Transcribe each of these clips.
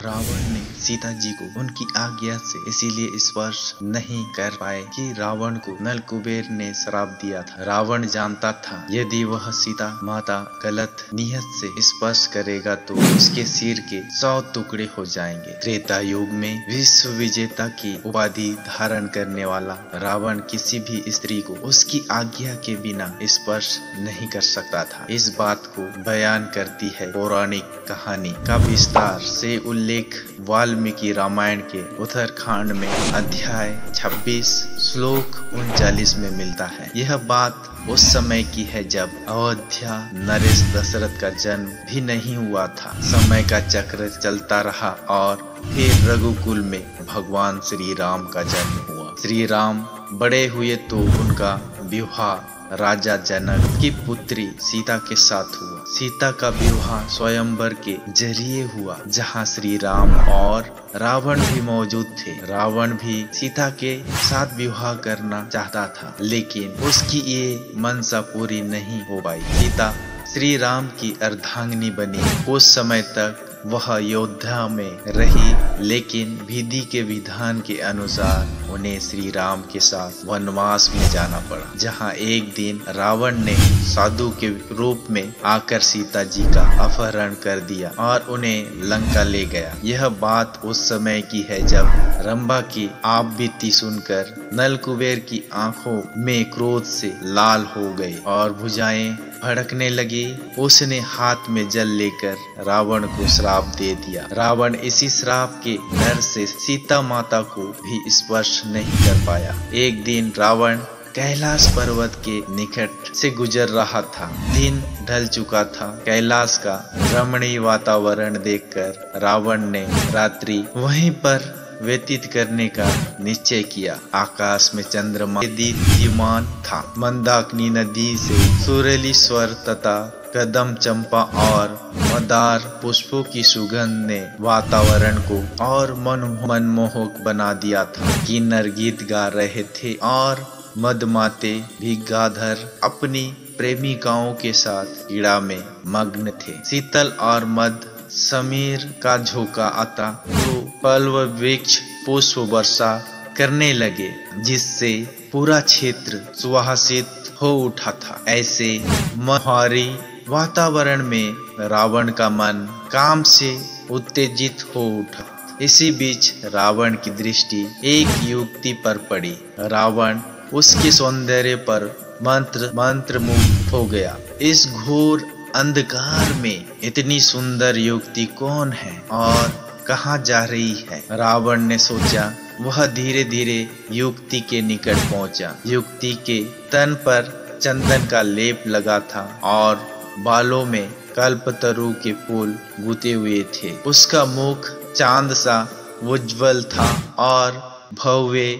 रावण ने सीता जी को उनकी आज्ञा से इसीलिए स्पर्श नहीं कर पाए कि रावण को नल कुबेर ने श्राप दिया था। रावण जानता था यदि वह सीता माता गलत नियत से स्पर्श करेगा तो उसके सिर के 100 टुकड़े हो जाएंगे। त्रेता युग में विश्व विजेता की उपाधि धारण करने वाला रावण किसी भी स्त्री को उसकी आज्ञा के बिना स्पर्श नहीं कर सकता था। इस बात को बयान करती है पौराणिक कहानी का विस्तार से उल्लेख वाल्मीकि रामायण के उत्तरकांड में अध्याय 26 श्लोक 39 में मिलता है। यह बात उस समय की है जब अयोध्या नरेश दशरथ का जन्म भी नहीं हुआ था। समय का चक्र चलता रहा और फिर रघुकुल में भगवान श्री राम का जन्म हुआ। श्री राम बड़े हुए तो उनका विवाह राजा जनक की पुत्री सीता के साथ हुआ। सीता का विवाह स्वयंवर के जरिए हुआ जहां श्री राम और रावण भी मौजूद थे। रावण भी सीता के साथ विवाह करना चाहता था लेकिन उसकी ये मनसा पूरी नहीं हो पाई। सीता श्री राम की अर्धांगिनी बनी। कुछ समय तक वह अयोध्या में रही लेकिन विधि के विधान के अनुसार उन्हें श्री राम के साथ वनवास में जाना पड़ा, जहां एक दिन रावण ने साधु के रूप में आकर सीता जी का अपहरण कर दिया और उन्हें लंका ले गया। यह बात उस समय की है जब रंभा की आप बीती सुनकर नल कुबेर की आंखों में क्रोध से लाल हो गई और भुजाएं भड़कने लगी। उसने हाथ में जल लेकर रावण को श्राप दे दिया। रावण इसी श्राप के डर से सीता माता को भी स्पर्श नहीं कर पाया। एक दिन रावण कैलाश पर्वत के निकट से गुजर रहा था। दिन ढल चुका था। कैलाश का रमणीय वातावरण देखकर रावण ने रात्रि वहीं पर व्यतीत करने का निश्चय किया। आकाश में चंद्रमा दीप्यमान था। मंदाकिनी नदी से सुरीली स्वर तथा कदम चंपा और मदार पुष्पों की सुगंध ने वातावरण को और मनमोहक बना दिया था। किन्नर गीत गा रहे थे और मदमाते भी गाधर अपनी प्रेमिकाओं के साथ क्रीड़ा में मग्न थे। शीतल और मद समीर का झोंका आता तो पल्व वृक्ष पुष्प वर्षा करने लगे जिससे पूरा क्षेत्र सुवासित हो उठा था। ऐसे मनोहारी वातावरण में रावण का मन काम से उत्तेजित हो उठा। इसी बीच रावण की दृष्टि एक युवती पर पड़ी। रावण उसके सौंदर्य पर मंत्रमुग्ध हो गया। इस घोर अंधकार में इतनी सुंदर युवती कौन है और कहाँ जा रही है? रावण ने सोचा। वह धीरे धीरे युवती के निकट पहुंचा। युवती के तन पर चंदन का लेप लगा था और बालों में कल्पतरु के फूल गुथे हुए थे। उसका मुख चांद सा उज्ज्वल था और भव्य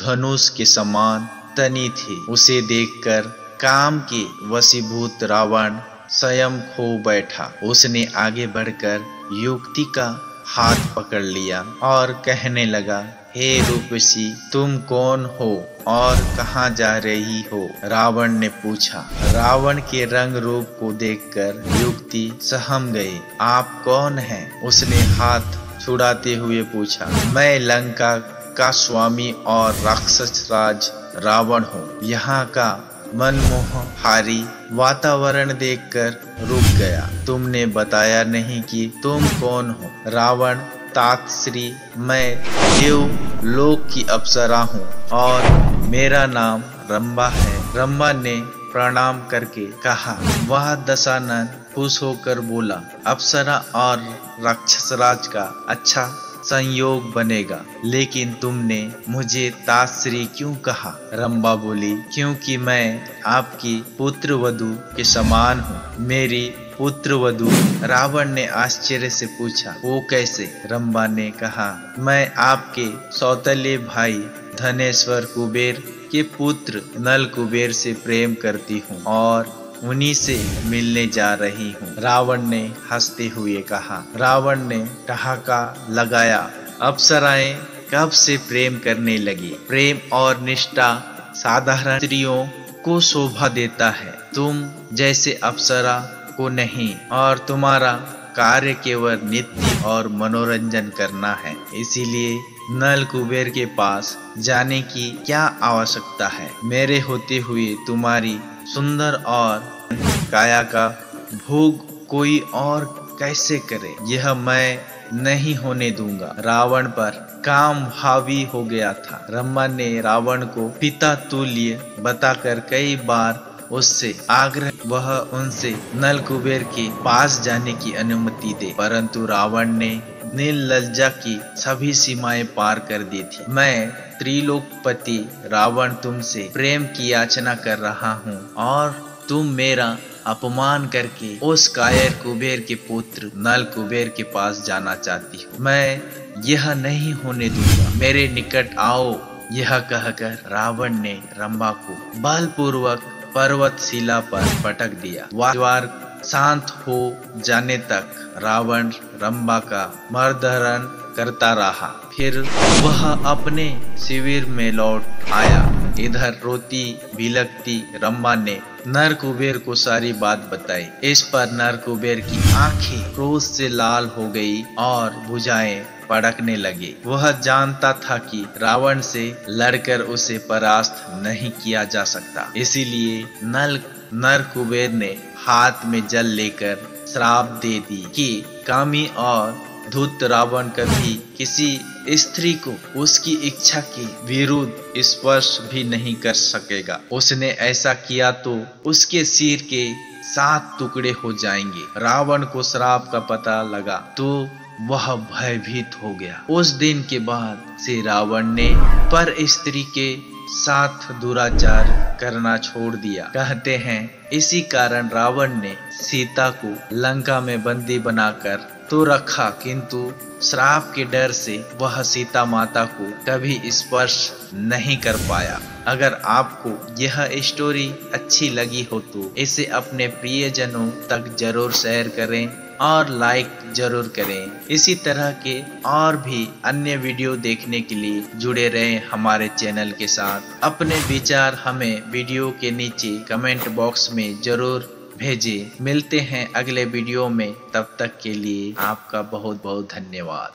धनुष के समान तनी थी। उसे देखकर काम के वशीभूत रावण स्वयं खो बैठा। उसने आगे बढ़कर युवती का हाथ पकड़ लिया और कहने लगा, हे रूपसी, तुम कौन हो और कहाँ जा रही हो? रावण ने पूछा। रावण के रंग रूप को देखकर युवती सहम गई। आप कौन हैं? उसने हाथ छुड़ाते हुए पूछा। मैं लंका का स्वामी और राक्षस राज रावण हूँ। यहाँ का मनमोहकारी वातावरण देखकर रुक गया। तुमने बताया नहीं कि तुम कौन हो? रावण तातश्री, मैं देव लोक की अप्सरा हूँ और मेरा नाम रंभा है। रंभा ने प्रणाम करके कहा। वह दशानन खुश होकर बोला, अप्सरा और राक्षसराज का अच्छा संयोग बनेगा, लेकिन तुमने मुझे तातश्री क्यों कहा? रंभा बोली, क्योंकि मैं आपकी पुत्र वधू के समान हूँ। मेरी पुत्र वधू? रावण ने आश्चर्य से पूछा। वो कैसे? रंभा ने कहा, मैं आपके सौतेले भाई धनेश्वर कुबेर के पुत्र नल कुबेर से प्रेम करती हूँ और उन्हीं से मिलने जा रही हूँ। रावण ने हंसते हुए कहा। रावण ने ठहाका लगाया। अप्सराएं कब से प्रेम करने लगी? प्रेम और निष्ठा साधारण स्त्रियों को शोभा देता है, तुम जैसे अप्सरा को नहीं। और तुम्हारा कार्य केवल नित्य और मनोरंजन करना है। इसीलिए नल कुबेर के पास जाने की क्या आवश्यकता है? मेरे होते हुए तुम्हारी सुंदर और काया का भोग कोई और कैसे करे? यह मैं नहीं होने दूंगा। रावण पर काम हावी हो गया था। ब्रह्मा ने रावण को पिता तुल्य बताकर कई बार उससे आग्रह वह उनसे नल कुबेर के पास जाने की अनुमति दे, परंतु रावण ने निर्लज्जा की सभी सीमाएं पार कर दी थी। मैं त्रिलोकपति रावण तुमसे प्रेम की याचना कर रहा हूँ और तुम मेरा अपमान करके उस कायर कुबेर के पुत्र नल कुबेर के पास जाना चाहती हो। मैं यह नहीं होने दूंगा। मेरे निकट आओ। यह कहकर रावण ने रंभा को बलपूर्वक पर्वत शिला पर पटक दिया। वार शांत हो जाने तक रावण रंभा का मर्दहरण करता रहा। फिर वह अपने शिविर में लौट आया। इधर रोती बिलखती रंभा ने नर कुबेर को सारी बात बताई। इस पर नर कुबेर की आंखें क्रोध से लाल हो गई और भुजाएं भड़कने लगे। वह जानता था कि रावण से लड़कर उसे परास्त नहीं किया जा सकता। इसीलिए नर कुबेर ने हाथ में जल लेकर श्राप दे दी कि कामी और धूर्त रावण कभी किसी स्त्री को उसकी इच्छा के विरुद्ध स्पर्श भी नहीं कर सकेगा। उसने ऐसा किया तो उसके सिर के 7 टुकड़े हो जाएंगे। रावण को श्राप का पता लगा तो वह भयभीत हो गया। उस दिन के बाद से रावण ने पर स्त्री के साथ दुराचार करना छोड़ दिया। कहते हैं इसी कारण रावण ने सीता को लंका में बंदी बनाकर तो रखा, किंतु श्राप के डर से वह सीता माता को कभी स्पर्श नहीं कर पाया। अगर आपको यह स्टोरी अच्छी लगी हो तो इसे अपने प्रियजनों तक जरूर शेयर करें और लाइक जरूर करें। इसी तरह के और भी अन्य वीडियो देखने के लिए जुड़े रहें हमारे चैनल के साथ। अपने विचार हमें वीडियो के नीचे कमेंट बॉक्स में जरूर भेजें। मिलते हैं अगले वीडियो में, तब तक के लिए आपका बहुत बहुत धन्यवाद।